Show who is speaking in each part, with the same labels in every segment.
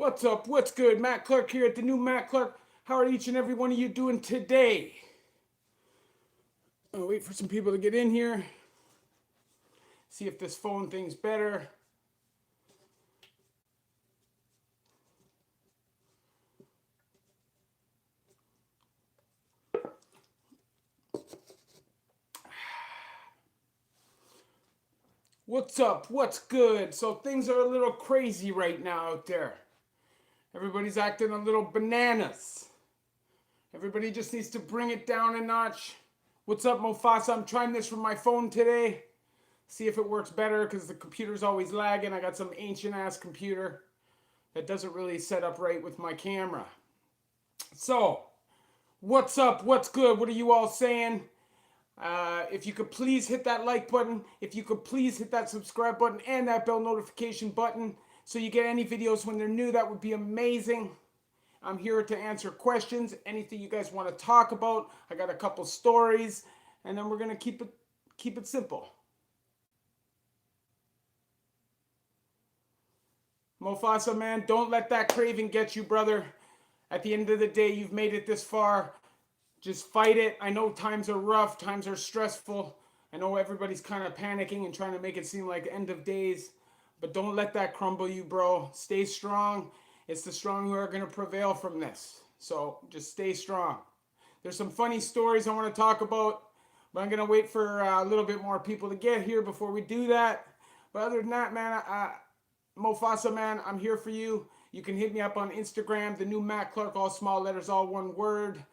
Speaker 1: What's up? What's good? Matt Clark here at the new Matt Clark. How are each and every one of you doing today? I'll wait for some people to get in here. See if this phone thing's better. What's up? What's good? So things are a little crazy right now out there. Everybody's acting a little bananas. Everybody just needs to bring it down a notch. What's up, Mofasa? I'm trying this from my phone today. See if it works better because the computer's always lagging. I got some ancient ass computer that doesn't really set up right with my camera. So, what's up? What's good? What are you all saying? If you could please hit that like button, if you could please hit that subscribe button and that bell notification button so you get any videos when they're new, that would be amazing. I'm here to answer questions, anything you guys want to talk about. I got a couple stories, and then we're gonna keep it simple. Mofasa, man, don't let that craving get you, brother. At the end of the day, you've made it this far. Just fight it. I know times are rough, times are stressful. I know everybody's kind of panicking and trying to make it seem like the end of days, but don't let that crumble you, bro. Stay strong. It's the strong who are going to prevail from this. So just stay strong. There's some funny stories I want to talk about, but I'm going to wait for a little bit more people to get here before we do that. But other than that, man, Mofasa, man, I'm here for you. You can hit me up on Instagram, the new Matt Clark, all small letters, all one word.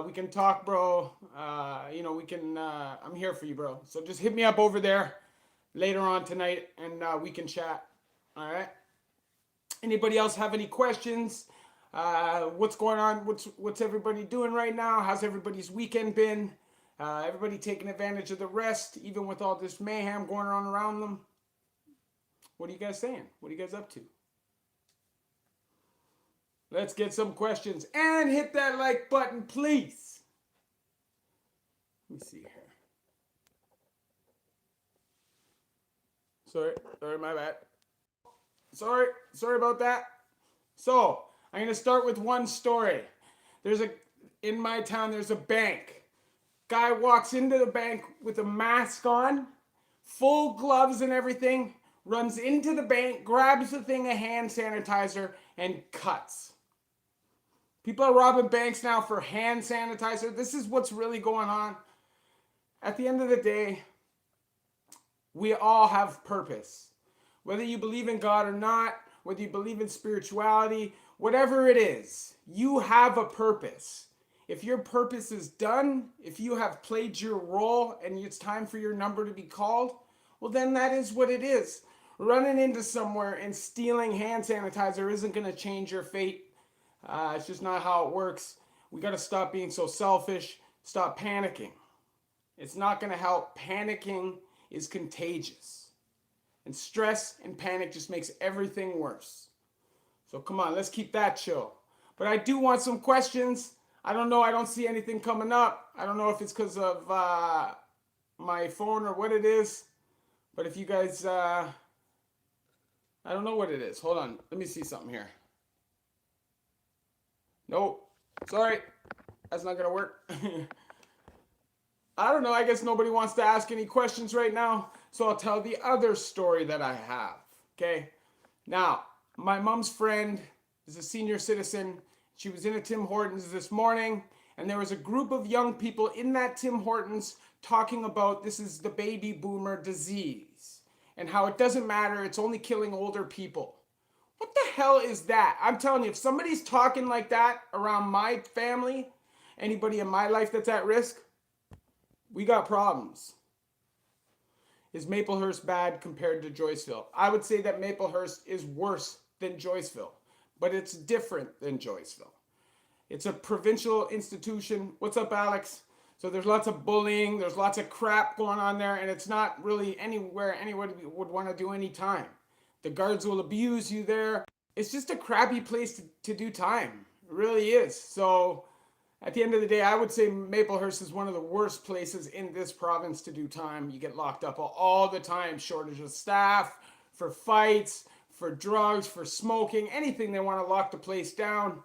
Speaker 1: We can talk, bro. I'm here for you, bro. So just hit me up over there later on tonight and we can chat. All right. Anybody else have any questions? What's going on? What's everybody doing right now? How's everybody's weekend been? Everybody taking advantage of the rest, even with all this mayhem going on around them? What are you guys saying? What are you guys up to? Let's get some questions and hit that like button, please. Let me see here. Sorry, my bad. Sorry about that. So, I'm going to start with one story. In my town, there's a bank. Guy walks into the bank with a mask on, full gloves and everything, runs into the bank, grabs the thing of hand sanitizer, and cuts. People are robbing banks now for hand sanitizer. This is what's really going on. At the end of the day, we all have purpose. Whether you believe in God or not, whether you believe in spirituality, whatever it is, you have a purpose. If your purpose is done, if you have played your role and it's time for your number to be called, well, then that is what it is. Running into somewhere and stealing hand sanitizer isn't going to change your fate. It's just not how it works. We got to stop being so selfish. Stop panicking. It's not going to help. Panicking is contagious. And stress and panic just makes everything worse. So come on, let's keep that chill. But I do want some questions. I don't know. I don't see anything coming up. I don't know if it's because of my phone or what it is. But if you guys, I don't know what it is. Hold on. Let me see something here. Nope. Sorry. That's not going to work. I don't know. I guess nobody wants to ask any questions right now. So I'll tell the other story that I have. Okay. Now, my mom's friend is a senior citizen. She was in a Tim Hortons this morning, and there was a group of young people in that Tim Hortons talking about this is the baby boomer disease and how it doesn't matter. It's only killing older people. What the hell is that? I'm telling you, if somebody's talking like that around my family, anybody in my life that's at risk, we got problems. Is Maplehurst bad compared to Joyceville? I would say that Maplehurst is worse than Joyceville, but it's different than Joyceville. It's a provincial institution. What's up, Alex? So there's lots of bullying, there's lots of crap going on there, and it's not really anywhere anybody would want to do any time. The guards will abuse you there. It's just a crappy place to do time. It really is. So at the end of the day, I would say Maplehurst is one of the worst places in this province to do time. You get locked up all the time. Shortage of staff, for fights, for drugs, for smoking, anything. They want to lock the place down.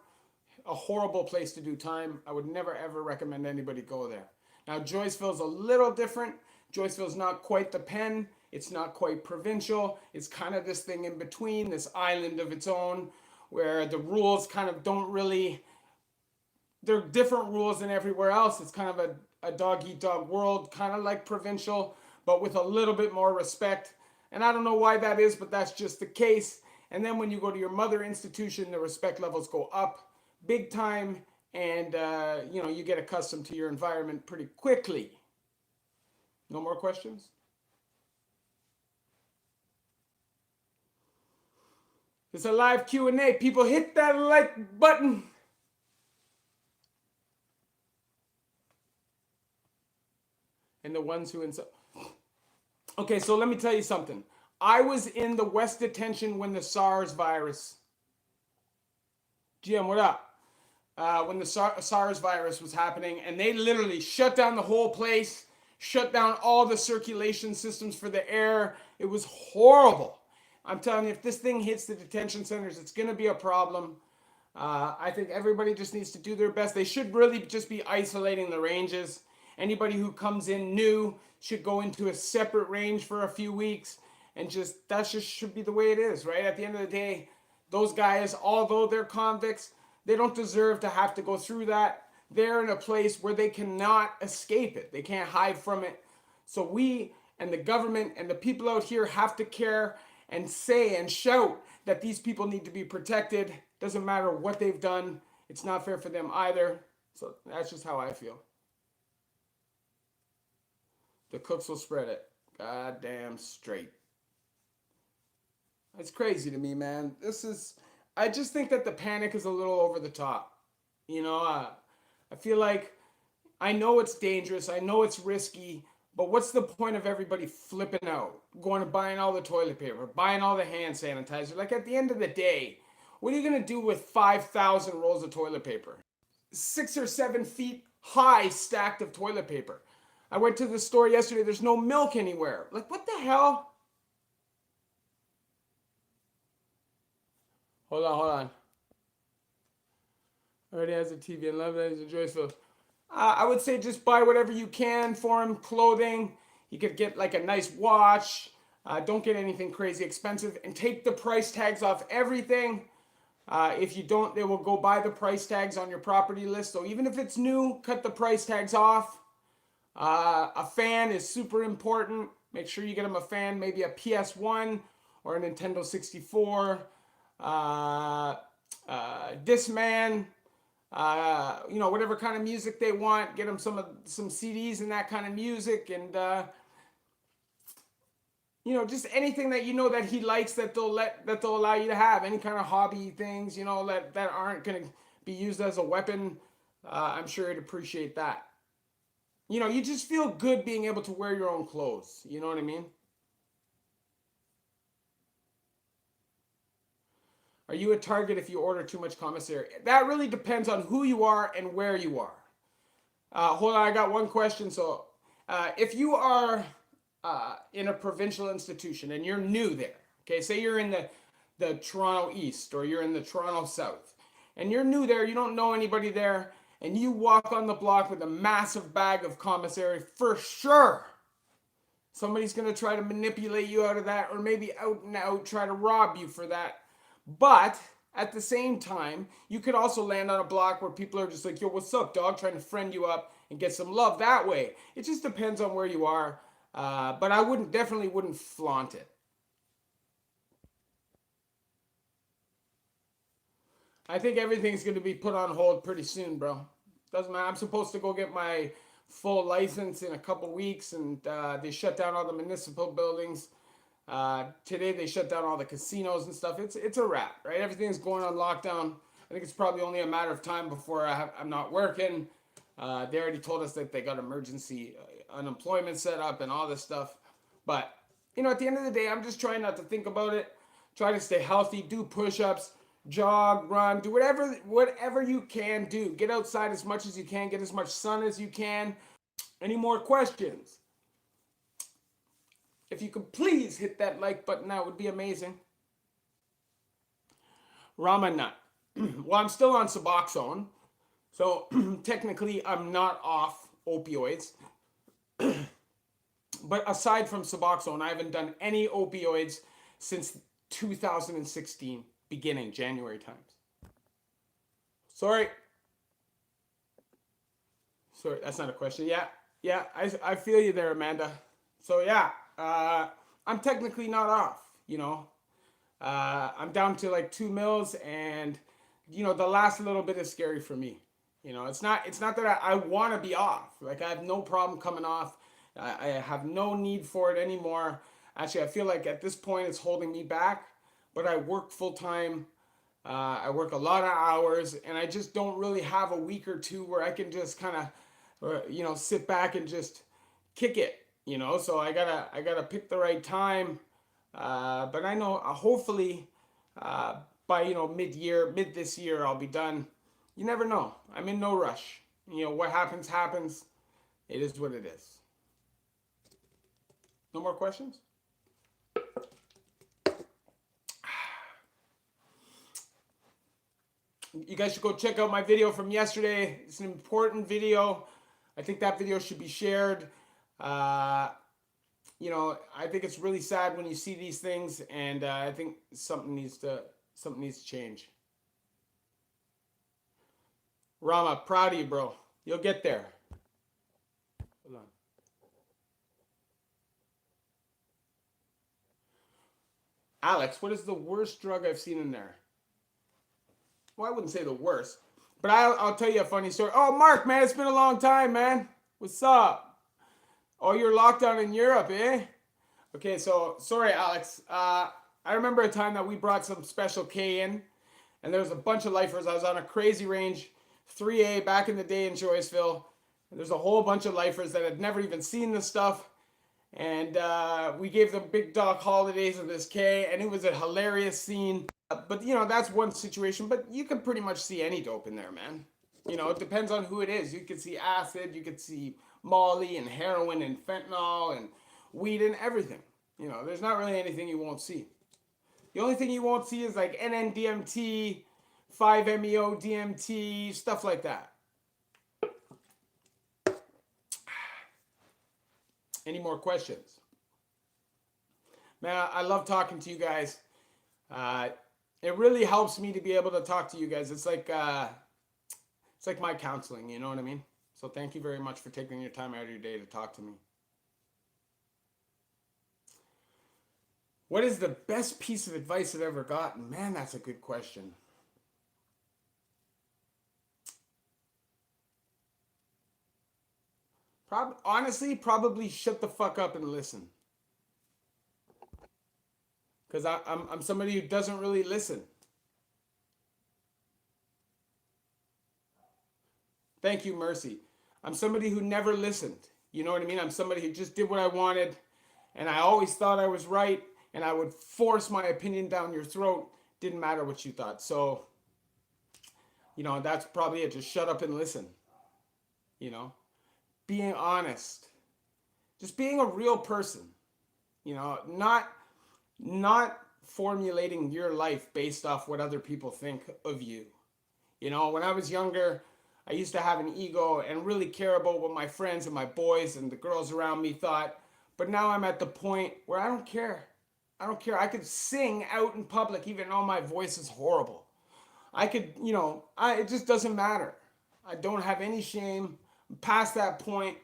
Speaker 1: A horrible place to do time. I would never ever recommend anybody go there. Now Joyceville's a little different. Joyceville's not quite the pen. It's not quite provincial. It's kind of this thing in between, this island of its own, where the rules kind of don't really, they're different rules than everywhere else. It's kind of a dog eat dog world, kind of like provincial, but with a little bit more respect. And I don't know why that is, but that's just the case. And then when you go to your mother institution, the respect levels go up big time, and you get accustomed to your environment pretty quickly. No more questions? It's a live Q&A. People, hit that like button. And the ones who insult. Okay, so let me tell you something. I was in the West Detention when the SARS virus. GM, what up? When the SARS virus was happening, and they literally shut down the whole place, shut down all the circulation systems for the air. It was horrible. I'm telling you, if this thing hits the detention centers, it's going to be a problem. I think everybody just needs to do their best. They should really just be isolating the ranges. Anybody who comes in new should go into a separate range for a few weeks, and that just should be the way it is, right? At the end of the day, those guys, although they're convicts, they don't deserve to have to go through that. They're in a place where they cannot escape it. They can't hide from it. So we and the government and the people out here have to care and say and shout that these people need to be protected. Doesn't matter what they've done. It's not fair for them either. So that's just how I feel. The cooks will spread it. Goddamn straight. It's crazy to me, man. I just think that the panic is a little over the top. I feel like, I know it's dangerous. I know it's risky. But what's the point of everybody flipping out? Going and buying all the toilet paper, buying all the hand sanitizer. Like, at the end of the day, what are you going to do with 5,000 rolls of toilet paper? 6 or 7 feet high stacked of toilet paper. I went to the store yesterday. There's no milk anywhere. Like, what the hell? Hold on. Already has a TV and love that. He's in Joyceville. I would say just buy whatever you can for him. Clothing. You could get like a nice watch. Don't get anything crazy expensive. And take the price tags off everything. If you don't, they will go by the price tags on your property list. So even if it's new, cut the price tags off. A fan is super important. Make sure you get him a fan. Maybe a PS1 or a Nintendo 64. Discman. Whatever kind of music they want, get them some CDs and that kind of music, and just anything that that he likes, that they'll allow you to have, any kind of hobby things, that aren't going to be used as a weapon. I'm sure he'd appreciate that. You just feel good being able to wear your own clothes. You know what I mean? Are you a target if you order too much commissary? That really depends on who you are and where you are. Hold on, I got one question. So, if you are in a provincial institution and you're new there, okay, say you're in the Toronto East or you're in the Toronto South, and you're new there, you don't know anybody there, and you walk on the block with a massive bag of commissary, for sure somebody's going to try to manipulate you out of that, or maybe out and out try to rob you for that. But at the same time, you could also land on a block where people are just like, yo, what's up, dog? Trying to friend you up and get some love that way. It just depends on where you are. But I definitely wouldn't flaunt it. I think everything's going to be put on hold pretty soon, bro. Doesn't matter. I'm supposed to go get my full license in a couple weeks, and they shut down all the municipal buildings. Today they shut down all the casinos and stuff. It's a wrap, right? Everything's going on lockdown. I think it's probably only a matter of time before I'm not working. They already told us that they got emergency unemployment set up and all this stuff. But, at the end of the day, I'm just trying not to think about it. Try to stay healthy, do push-ups, jog, run, do whatever you can do. Get outside as much as you can, get as much sun as you can. Any more questions? If you could please hit that like button, that would be amazing. Ramanut. Well, I'm still on Suboxone, so technically I'm not off opioids. But aside from Suboxone, I haven't done any opioids since 2016, beginning January times. Sorry. Sorry, that's not a question. Yeah, yeah, I feel you there, Amanda. So yeah, I'm technically not off. I'm down to like 2 mils, and the last little bit is scary for me. It's not that I want to be off. Like, I have no problem coming off. I have no need for it anymore. Actually, I feel like at this point it's holding me back. But I work full time. I work a lot of hours, and I just don't really have a week or two where I can just kind of, sit back and just kick it. So I gotta pick the right time. But I know, hopefully, by mid this year I'll be done. You never know. I'm in no rush. What happens happens. It is what it is. No more questions? You guys should go check out my video from yesterday. It's an important video. I think that video should be shared. I think it's really sad when you see these things, and I think something needs to change. Rama, proud of you, bro. You'll get there. Hold on. Alex, what is the worst drug I've seen in there? Well, I wouldn't say the worst, but I'll tell you a funny story. Oh, Mark, man, it's been a long time, man. What's up? Oh, you're locked down in Europe, eh? Okay, so sorry, Alex. I remember a time that we brought some Special K in, and there was a bunch of lifers. I was on a crazy range, 3A back in the day in Joyceville. And there's a whole bunch of lifers that had never even seen this stuff. And we gave them big dog holidays of this K, and it was a hilarious scene. But that's one situation. But you can pretty much see any dope in there, man. It depends on who it is. You could see acid, you could see Molly and heroin and fentanyl and weed and everything. There's not really anything you won't see. The only thing you won't see is like NN-DMT, 5-MeO DMT, stuff like that. Any more questions? Man, I love talking to you guys. It really helps me to be able to talk to you guys. It's like my counseling, you know what I mean? So thank you very much for taking your time out of your day to talk to me. What is the best piece of advice I've ever gotten? Man, that's a good question. Honestly, probably shut the fuck up and listen. Because I'm somebody who doesn't really listen. Thank you, Mercy. I'm somebody who never listened. You know what I mean? I'm somebody who just did what I wanted, and I always thought I was right, and I would force my opinion down your throat. Didn't matter what you thought. So, that's probably it. Just shut up and listen. Being honest. Just being a real person. Not formulating your life based off what other people think of you. When I was younger, I used to have an ego and really care about what my friends and my boys and the girls around me thought. But now I'm at the point where I don't care. I don't care. I could sing out in public even though my voice is horrible. I could, it just doesn't matter. I don't have any shame. I'm past that point.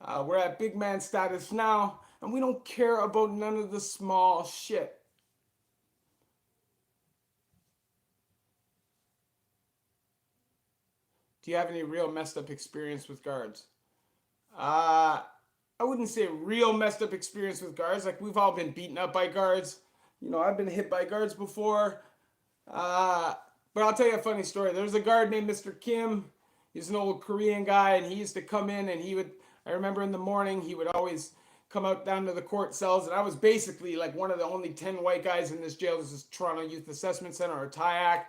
Speaker 1: We're at big man status now, and we don't care about none of the small shit. Do you have any real messed up experience with guards? I wouldn't say real messed up experience with guards. Like, we've all been beaten up by guards. I've been hit by guards before. But I'll tell you a funny story. There was a guard named Mr. Kim. He's an old Korean guy, and he used to come in, and I remember in the morning, he would always come out down to the court cells, and I was basically like one of the only 10 white guys in this jail. This is Toronto Youth Assessment Center, or TIAC,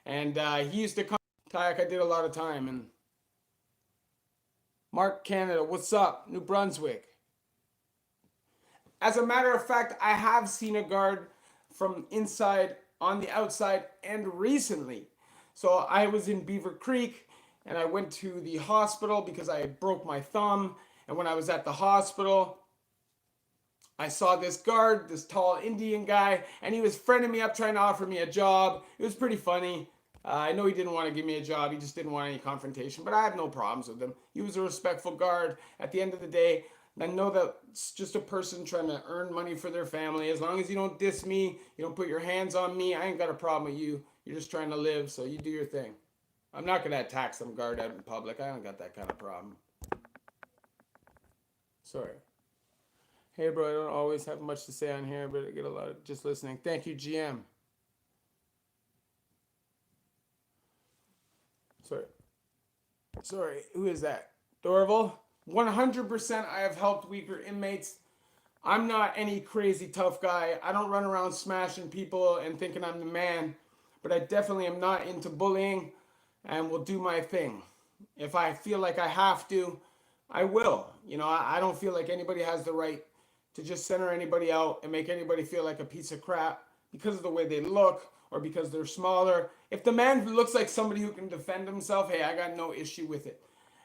Speaker 1: and he used to come. TIAC, I did a lot of time, and Mark Canada, what's up? New Brunswick. As a matter of fact, I have seen a guard from inside on the outside and recently. So I was in Beaver Creek and I went to the hospital because I broke my thumb. And when I was at the hospital, I saw this guard, this tall Indian guy, and he was friending me up, trying to offer me a job. It was pretty funny. I know he didn't want to give me a job. He just didn't want any confrontation, but I have no problems with him. He was a respectful guard. At the end of the day, I know that it's just a person trying to earn money for their family. As long as you don't diss me, you don't put your hands on me, I ain't got a problem with you. You're just trying to live, so you do your thing. I'm not going to attack some guard out in public. I don't got that kind of problem. Sorry. Hey, bro, I don't always have much to say on here, but I get a lot of just listening. Thank you, GM. Sorry, who is that? Dorval? 100% I have helped weaker inmates. I'm not any crazy tough guy. I don't run around smashing people and thinking I'm the man, but I definitely am not into bullying and will do my thing. If I feel like I have to, I will. You know, I don't feel like anybody has the right to just center anybody out and make anybody feel like a piece of crap because of the way they look or because they're smaller. If the man looks like somebody who can defend himself, hey, I got no issue with it.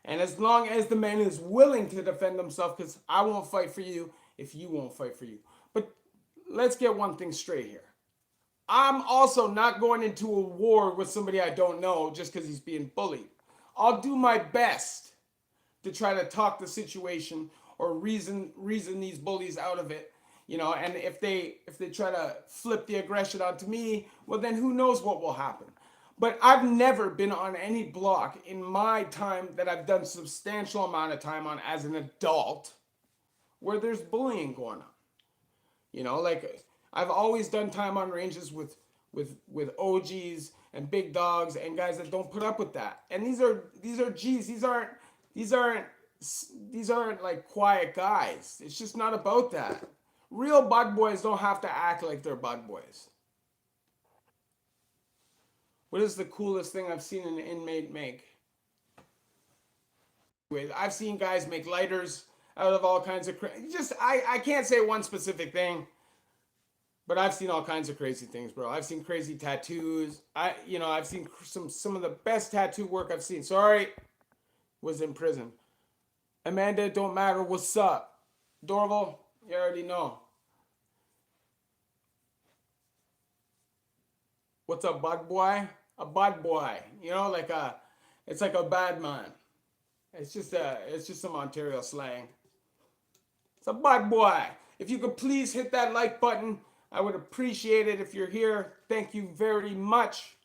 Speaker 1: And as long as the man is willing to defend himself, because I won't fight for you if you won't fight for you. But let's get one thing straight here. I'm also not going into a war with somebody I don't know just because he's being bullied. I'll do my best to try to talk the situation or reason these bullies out of it, you know. And if they try to flip the aggression onto me, well, then who knows what will happen. But I've never been on any block in my time that I've done substantial amount of time on as an adult where there's bullying going on. You know, like I've always done time on ranges with OGs and big dogs and guys that don't put up with that. And these are G's. These aren't like quiet guys. It's just not about that. Real bud boys don't have to act like they're bud boys. What is the coolest thing I've seen an inmate make? I've seen guys make lighters out of all kinds of I can't say one specific thing, but I've seen all kinds of crazy things, bro. I've seen crazy tattoos. I've seen some of the best tattoo work I've seen. Sorry, was in prison. Amanda, don't matter. What's up? Dorval, you already know. What's up, bud boy? A bud boy. You know, it's like a bad man. It's just some Ontario slang. It's a bud boy. If you could please hit that like button, I would appreciate it. If you're here, thank you very much.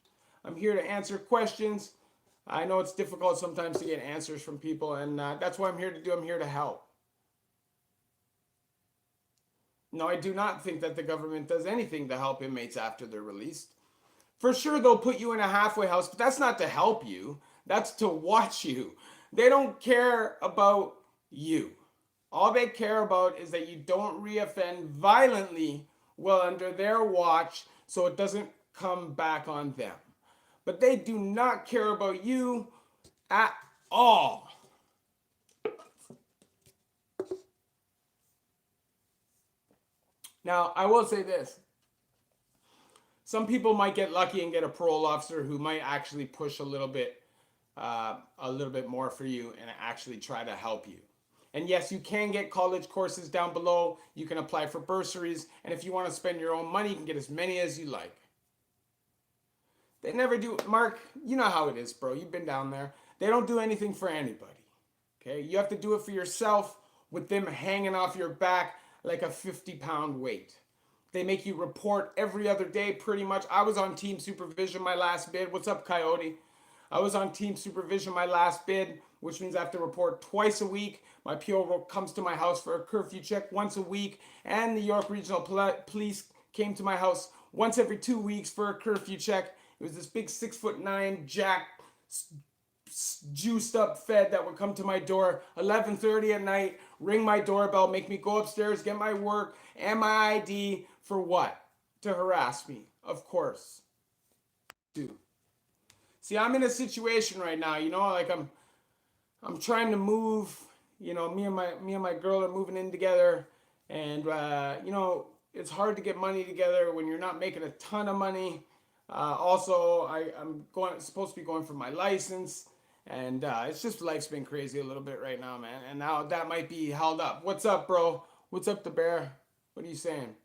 Speaker 1: I'm here to answer questions. I know it's difficult sometimes to get answers from people, and that's what I'm here to do. I'm here to help. No, I do not think that the government does anything to help inmates after they're released. For sure, they'll put you in a halfway house, but that's not to help you. That's to watch you. They don't care about you. All they care about is that you don't reoffend violently while under their watch so it doesn't come back on them. But they do not care about you at all. Now, I will say this. Some people might get lucky and get a parole officer who might actually push a little bit more for you and actually try to help you. And yes, you can get college courses down below. You can apply for bursaries. And if you want to spend your own money, you can get as many as you like. They never do. Mark, you know how it is, bro. You've been down there. They don't do anything for anybody. Okay? You have to do it for yourself with them hanging off your back like a 50-pound weight. They make you report every other day pretty much. I was on team supervision my last bid. What's up, Coyote? I was on team supervision my last bid, which means I have to report twice a week. My PO comes to my house for a curfew check once a week. And the York Regional Police came to my house once every 2 weeks for a curfew check. It was this big 6'9" jack, juiced up fed that would come to my door 11:30 at night, ring my doorbell, make me go upstairs, get my work and my ID for what? To harass me, of course. Dude. See, I'm in a situation right now, you know, like I'm trying to move, you know, me and my girl are moving in together, and you know, it's hard to get money together when you're not making a ton of money. Also, I'm supposed to be going for my license, and it's just life's been crazy a little bit right now, man. And now that might be held up. What's up, bro? What's up, the bear? What are you saying?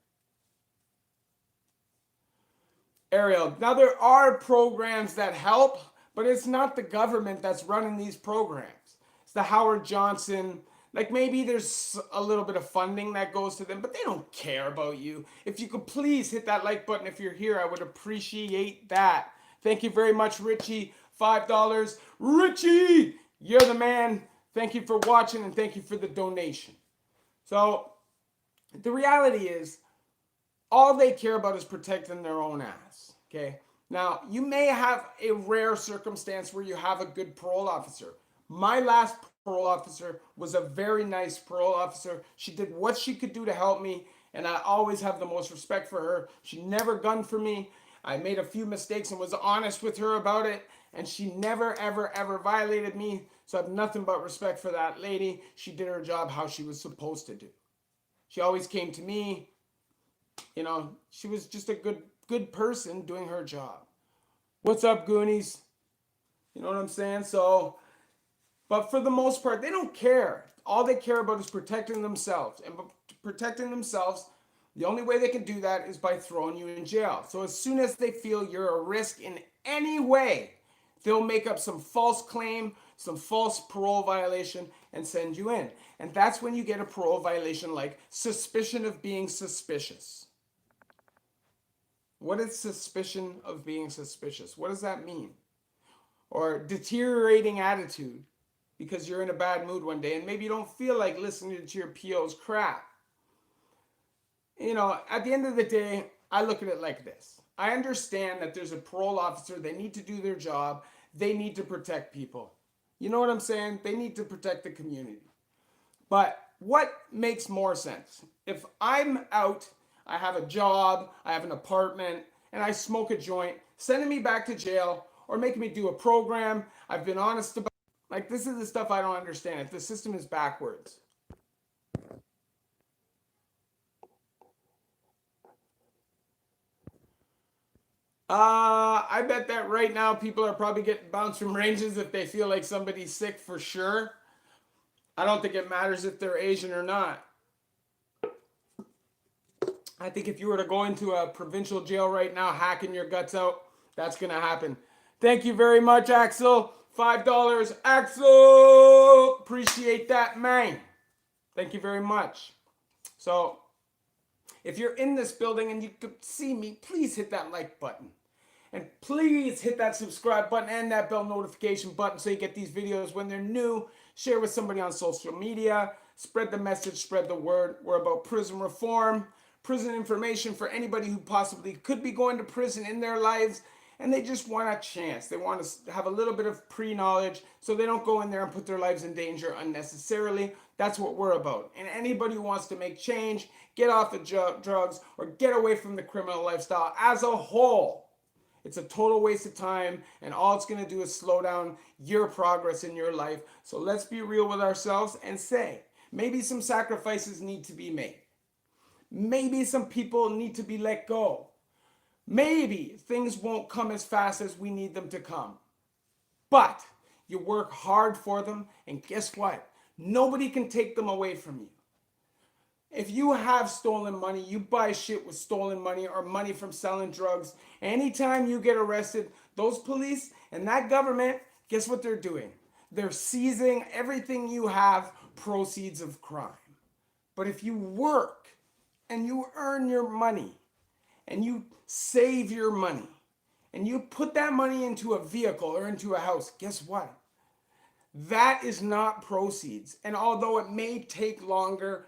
Speaker 1: Ariel, now there are programs that help, but it's not the government that's running these programs. It's the Howard Johnson. Like maybe there's a little bit of funding that goes to them, but they don't care about you. If you could please hit that like button if you're here, I would appreciate that. Thank you very much, Richie. $5. Richie, you're the man. Thank you for watching and thank you for the donation. So the reality is, all they care about is protecting their own ass. Okay. Now, you may have a rare circumstance where you have a good parole officer. My last parole officer was a very nice parole officer. She did what she could do to help me, and I always have the most respect for her. She never gunned for me. I made a few mistakes and was honest with her about it, and she never, ever, ever violated me. So I have nothing but respect for that lady. She did her job how she was supposed to do. She always came to me. You know, she was just a good person doing her job. What's up, Goonies? You know what I'm saying? So, but for the most part, they don't care. All they care about is protecting themselves. And protecting themselves, the only way they can do that is by throwing you in jail. So as soon as they feel you're a risk in any way, they'll make up some false claim, some false parole violation, and send you in. And that's when you get a parole violation like suspicion of being suspicious. What is suspicion of being suspicious? What does that mean? Or deteriorating attitude because you're in a bad mood one day and maybe you don't feel like listening to your PO's crap. You know, at the end of the day, I look at it like this. I understand that there's a parole officer. They need to do their job. They need to protect people. You know what I'm saying? They need to protect the community. But what makes more sense? If I'm out, I have a job, I have an apartment, and I smoke a joint, sending me back to jail or making me do a program I've been honest about. Like, this is the stuff I don't understand. If the system is backwards. I bet that right now people are probably getting bounced from ranges if they feel like somebody's sick for sure. I don't think it matters if they're Asian or not. I think if you were to go into a provincial jail right now, hacking your guts out, that's going to happen. Thank you very much, Axel. $5. Axel! Appreciate that, man. Thank you very much. So, if you're in this building and you could see me, please hit that like button. And please hit that subscribe button and that bell notification button so you get these videos when they're new. Share with somebody on social media. Spread the message, spread the word. We're about prison reform, prison information for anybody who possibly could be going to prison in their lives and they just want a chance. They want to have a little bit of pre-knowledge so they don't go in there and put their lives in danger unnecessarily. That's what we're about. And anybody who wants to make change, get off the drugs, or get away from the criminal lifestyle as a whole, it's a total waste of time, and all it's going to do is slow down your progress in your life. So let's be real with ourselves and say, maybe some sacrifices need to be made. Maybe some people need to be let go. Maybe things won't come as fast as we need them to come. But you work hard for them, and guess what? Nobody can take them away from you. If you have stolen money, you buy shit with stolen money or money from selling drugs, anytime you get arrested, those police and that government, guess what they're doing? They're seizing everything you have, proceeds of crime. But if you work and you earn your money and you save your money and you put that money into a vehicle or into a house, guess what? That is not proceeds. And although it may take longer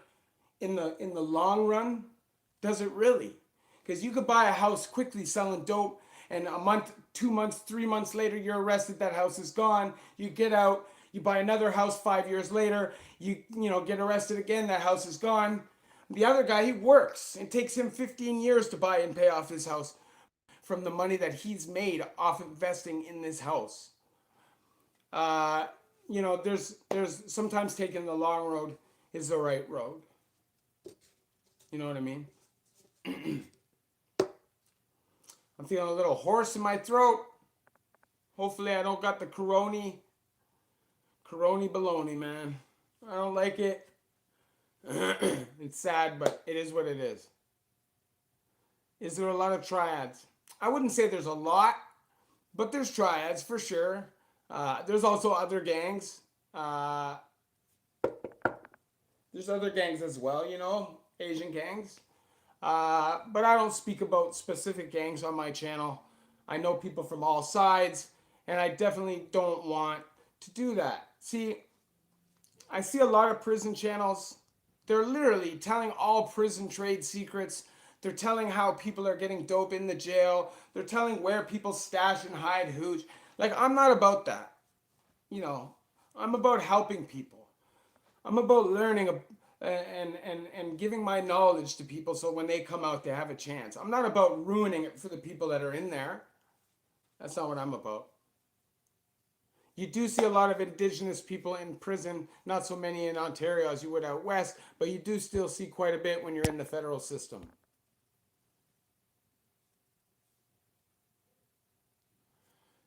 Speaker 1: in the long run, does it really? Because you could buy a house quickly selling dope, and a month, 2 months, 3 months later, you're arrested, that house is gone. You get out, you buy another house 5 years later, you get arrested again, that house is gone. The other guy, he works. It takes him 15 years to buy and pay off his house from the money that he's made off investing in this house. There's sometimes taking the long road is the right road. You know what I mean? I'm feeling a little hoarse in my throat. Hopefully I don't got the corony baloney, man. I don't like it. It's sad, but it is what it is. Is there a lot of triads? I wouldn't say there's a lot, but there's triads for sure. There's also other gangs. There's other gangs as well, you know, Asian gangs. But I don't speak about specific gangs on my channel. I know people from all sides, and I definitely don't want to do that. See, I see a lot of prison channels. They're literally telling all prison trade secrets. They're telling how people are getting dope in the jail. They're telling where people stash and hide hooch. Like, I'm not about that. You know, I'm about helping people. I'm about learning and giving my knowledge to people so when they come out, they have a chance. I'm not about ruining it for the people that are in there. That's not what I'm about. You do see a lot of indigenous people in prison, not so many in Ontario as you would out west, but you do still see quite a bit when you're in the federal system.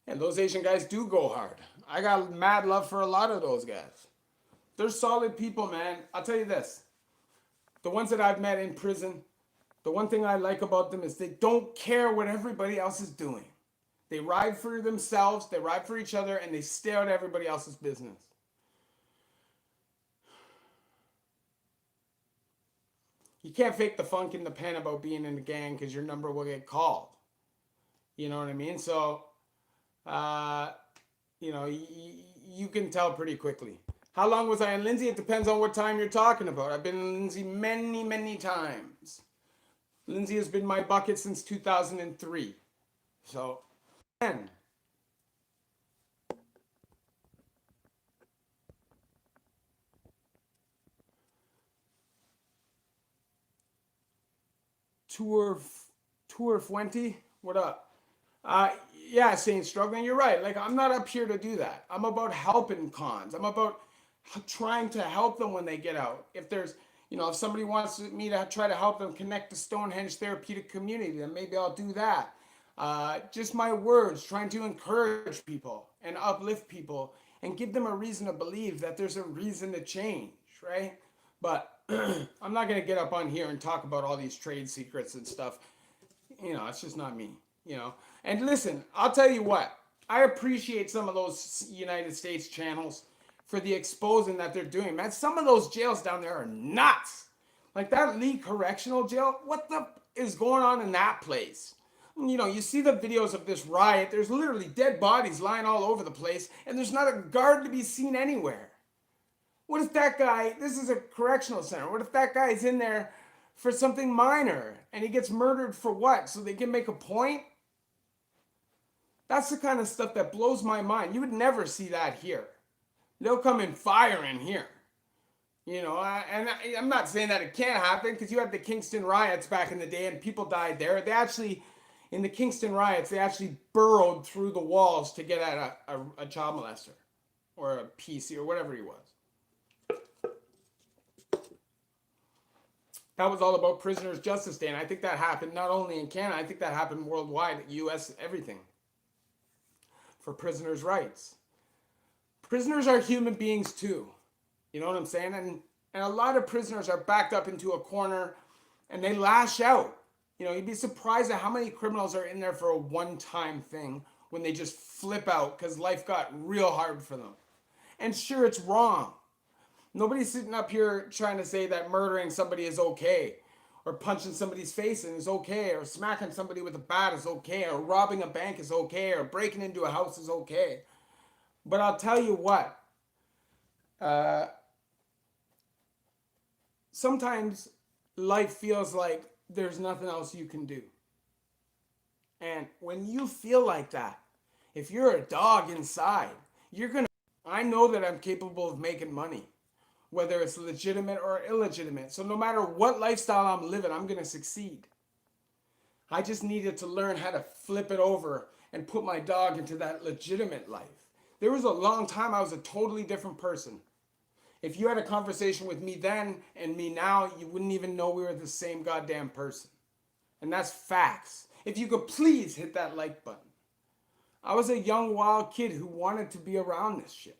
Speaker 1: And those Asian guys do go hard. I got mad love for a lot of those guys. They're solid people, man. I'll tell you this. The ones that I've met in prison, the one thing I like about them is they don't care what everybody else is doing. They ride for themselves, they ride for each other, and they stay out of everybody else's business. You can't fake the funk in the pen about being in the gang because your number will get called. You know what I mean? So, you know, you can tell pretty quickly. How long was I in Lindsay? It depends on what time you're talking about. I've been in Lindsay many, many times. Lindsay has been my bucket since 2003. So, 10. Tour Fuente, what up? Yeah, saying struggling, you're right. Like, I'm not up here to do that. I'm about helping cons. I'm about trying to help them when they get out. If there's, you know, if somebody wants me to try to help them connect the Stonehenge therapeutic community, then maybe I'll do that. Just my words, trying to encourage people and uplift people and give them a reason to believe that there's a reason to change, right? But I'm not going to get up on here and talk about all these trade secrets and stuff. You know, it's just not me, you know. And listen, I'll tell you what, I appreciate some of those United States channels for the exposing that they're doing. Man, some of those jails down there are nuts. Like that Lee Correctional Jail, what the is going on in that place? You know, you see the videos of this riot, there's literally dead bodies lying all over the place, and there's not a guard to be seen anywhere. What if that guy, this is a correctional center, what if that guy is in there for something minor and he gets murdered for what? So they can make a point? That's the kind of stuff that blows my mind. You would never see that here. They'll come in fire in here. You know, I'm not saying that it can't happen because you had the Kingston riots back in the day and people died there. They actually, in the Kingston riots, they actually burrowed through the walls to get at a child molester or a PC or whatever he was. That was all about Prisoners' Justice Day, and I think that happened not only in Canada, I think that happened worldwide, US, everything, for prisoners' rights. Prisoners are human beings too. You know what I'm saying? And a lot of prisoners are backed up into a corner and they lash out. You know, you'd be surprised at how many criminals are in there for a one-time thing when they just flip out because life got real hard for them. And sure, it's wrong. Nobody's sitting up here trying to say that murdering somebody is okay, or punching somebody's face in is okay, or smacking somebody with a bat is okay, or robbing a bank is okay, or breaking into a house is okay. But I'll tell you what, sometimes life feels like there's nothing else you can do. And when you feel like that, if you're a dog inside, I know that I'm capable of making money, whether it's legitimate or illegitimate. So no matter what lifestyle I'm living, I'm going to succeed. I just needed to learn how to flip it over and put my dog into that legitimate life. There was a long time I was a totally different person. If you had a conversation with me then and me now, you wouldn't even know we were the same goddamn person. And that's facts. If you could please hit that like button. I was a young, wild kid who wanted to be around this shit.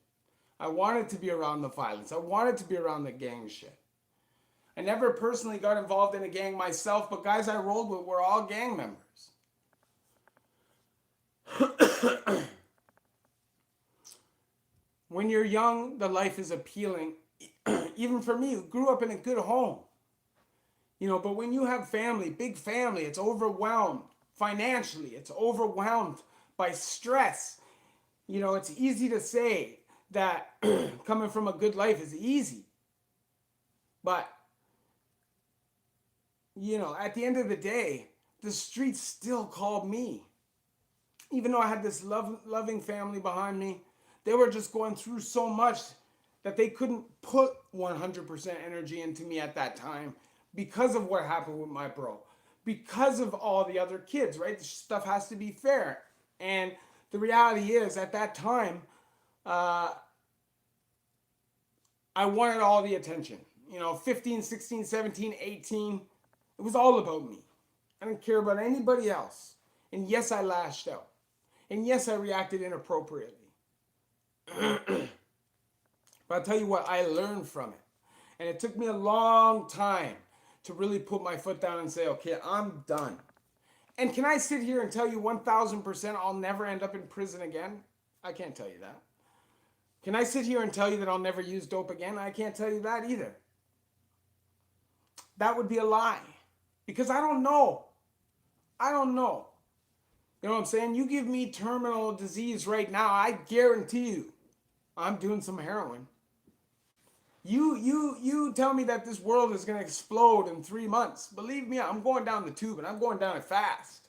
Speaker 1: I wanted to be around the violence. I wanted to be around the gang shit. I never personally got involved in a gang myself, but guys I rolled with were all gang members. When you're young, the life is appealing. Even for me, who grew up in a good home. But when you have family, big family, it's overwhelmed financially. It's overwhelmed by stress. It's easy to say that coming from a good life is easy. But, at the end of the day, the streets still called me. Even though I had this loving family behind me, they were just going through so much that they couldn't put 100% energy into me at that time because of what happened with my bro. Because of all the other kids, right? This stuff has to be fair. And the reality is, at that time, I wanted all the attention. 15, 16, 17, 18. It was all about me. I didn't care about anybody else. And yes, I lashed out. And yes, I reacted inappropriately. But I'll tell you what, I learned from it. And it took me a long time to really put my foot down and say, okay, I'm done. And can I sit here and tell you 1,000% I'll never end up in prison again? I can't tell you that. Can I sit here and tell you that I'll never use dope again? I can't tell you that either. That would be a lie. Because I don't know. I don't know. You know what I'm saying? You give me terminal disease right now, I guarantee you I'm doing some heroin. You tell me that this world is going to explode in 3 months. Believe me, I'm going down the tube and I'm going down it fast.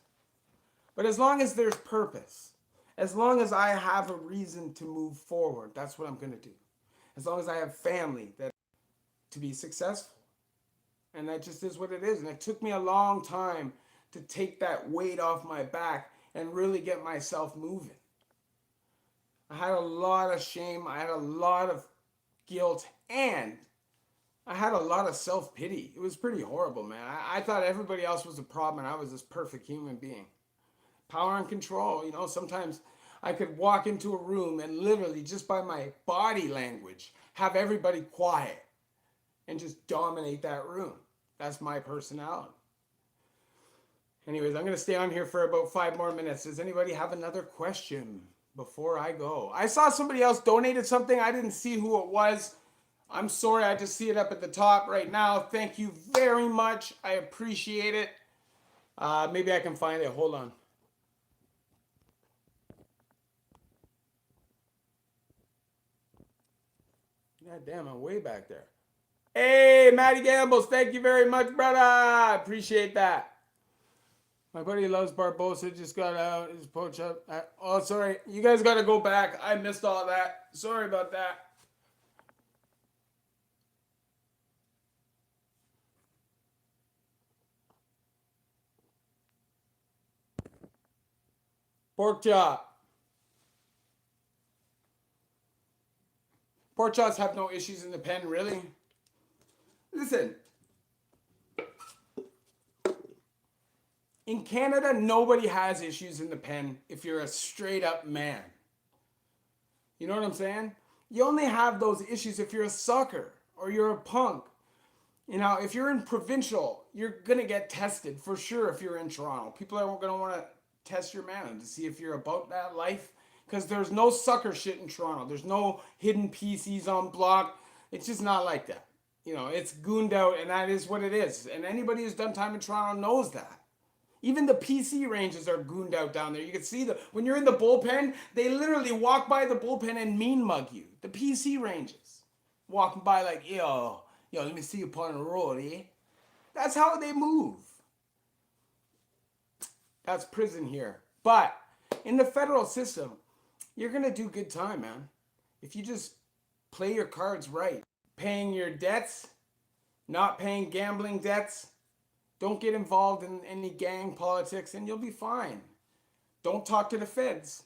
Speaker 1: But as long as there's purpose, as long as I have a reason to move forward, that's what I'm going to do. As long as I have family that to be successful. And that just is what it is. And it took me a long time to take that weight off my back and really get myself moving. I had a lot of shame. I had a lot of guilt. And I had a lot of self-pity. It was pretty horrible, man. I thought everybody else was a problem and I was this perfect human being. Power and control. Sometimes I could walk into a room and literally just by my body language have everybody quiet and just dominate that room. That's my personality. Anyways, I'm going to stay on here for about 5 more minutes. Does anybody have another question before I go? I saw somebody else donated something. I didn't see who it was. I'm sorry. I just see it up at the top right now. Thank you very much. I appreciate it. Maybe I can find it. Hold on. God damn, I'm way back there. Hey, Matty Gambles, thank you very much, brother. I appreciate that. My buddy loves Barbosa, just got out his poach up. Oh, sorry. You guys got to go back. I missed all that. Sorry about that. Pork chop. Pork chops have no issues in the pen, really. Listen. In Canada, nobody has issues in the pen if you're a straight up man. You know what I'm saying? You only have those issues if you're a sucker or you're a punk. If you're in provincial, you're going to get tested for sure if you're in Toronto. People are going to want to test your man to see if you're about that life. Because there's no sucker shit in Toronto. There's no hidden PCs on block. It's just not like that. It's gooned out and that is what it is. And anybody who's done time in Toronto knows that. Even the PC ranges are gooned out down there. You can see when you're in the bullpen, they literally walk by the bullpen and mean mug you. The PC ranges. Walking by like, yo, let me see you upon the road, eh? That's how they move. That's prison here. But in the federal system, you're going to do good time, man. If you just play your cards right. Paying your debts, not paying gambling debts. Don't get involved in any gang politics and you'll be fine. Don't talk to the feds.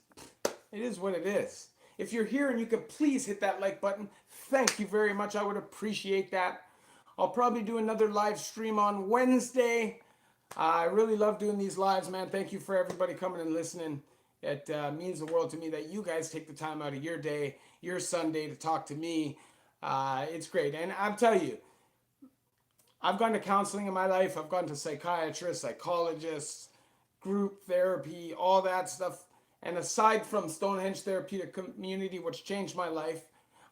Speaker 1: It is what it is. If you're here and you could please hit that like button, thank you very much. I would appreciate that. I'll probably do another live stream on Wednesday. I really love doing these lives, man. Thank you for everybody coming and listening. It means the world to me that you guys take the time out of your day, your Sunday, to talk to me. It's great. And I'm telling you, I've gone to counseling in my life. I've gone to psychiatrists, psychologists, group therapy, all that stuff. And aside from Stonehenge Therapeutic Community, which changed my life,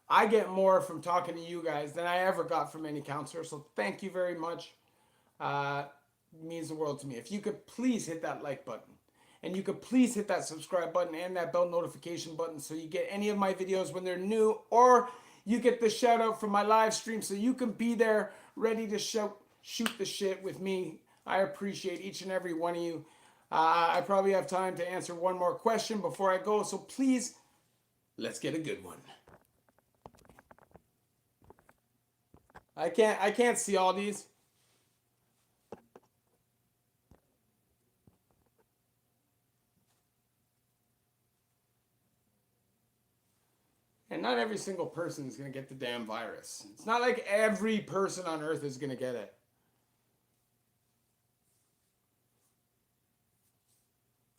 Speaker 1: I get more from talking to you guys than I ever got from any counselor. So thank you very much. Uh, Means the world to me. If you could please hit that like button, and you could please hit that subscribe button and that bell notification button so you get any of my videos when they're new, or you get the shout out from my live stream so you can be there ready to shoot the shit with me. I appreciate each and every one of you. I probably have time to answer one more question before I go, so please, let's get a good one. I can't see all these. And not every single person is going to get the damn virus. It's not like every person on earth is going to get it.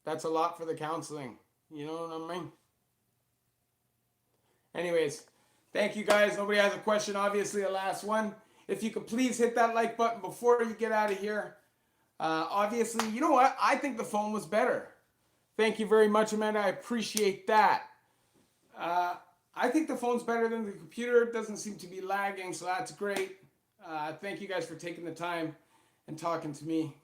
Speaker 1: That's a lot for the counseling. You know what I mean? Anyways, thank you guys. Nobody has a question. Obviously, a last one. If you could please hit that like button before you get out of here. Obviously, you know what? I think the phone was better. Thank you very much, Amanda. I appreciate that. Uh, I think the phone's better than the computer. It doesn't seem to be lagging, so that's great. Thank you guys for taking the time and talking to me.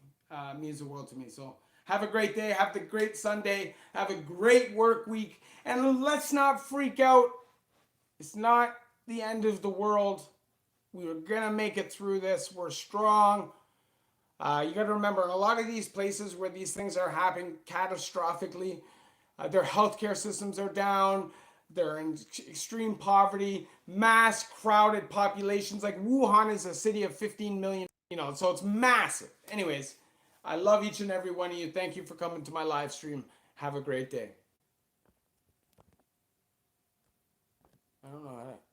Speaker 1: Means the world to me. So have a great day. Have a great Sunday. Have a great work week. And let's not freak out. It's not the end of the world. We're going to make it through this. We're strong. You got to remember, in a lot of these places where these things are happening catastrophically, their healthcare systems are down. They're in extreme poverty, mass crowded populations. Like Wuhan is a city of 15 million, so it's massive. Anyways, I love each and every one of you. Thank you for coming to my live stream. Have a great day. I don't know how to.